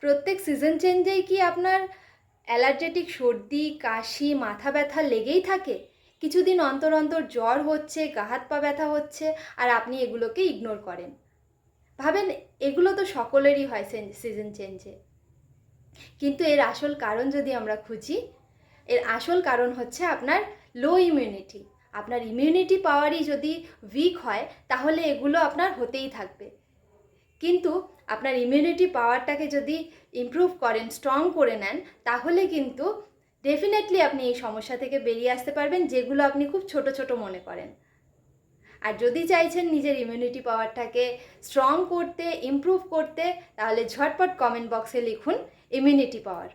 প্রত্যেক সিজন চেঞ্জেই কি আপনার অ্যালার্জেটিক সর্দি, কাশি, মাথা ব্যথা লেগেই থাকে? কিছুদিন অন্তর অন্তর জ্বর হচ্ছে, গা হাত পা ব্যথা হচ্ছে, আর আপনি এগুলোকে ইগনোর করেন। ভাবেন এগুলো তো সকলেরই হয় সিজন চেঞ্জে। কিন্তু এর আসল কারণ যদি আমরা খুঁজি, এর আসল কারণ হচ্ছে আপনার লো ইমিউনিটি। আপনার ইমিউনিটি পাওয়ারই যদি উইক হয় তাহলে এগুলো আপনার হতেই থাকবে। কিন্তু আপনার ইমিউনিটি পাওয়ারটাকে যদি ইমপ্রুভ করেন, স্ট্রং করে নেন, তাহলে কিন্তু ডেফিনেটলি আপনি এই সমস্যা থেকে বেরিয়ে আসতে পারবেন, যেগুলো আপনি খুব ছোট ছোট মনে করেন। আর যদি চাইছেন নিজের ইমিউনিটি পাওয়ারটাকে স্ট্রং করতে, ইমপ্রুভ করতে, তাহলে ঝটপট কমেন্ট বক্সে লিখুন ইমিউনিটি পাওয়ার।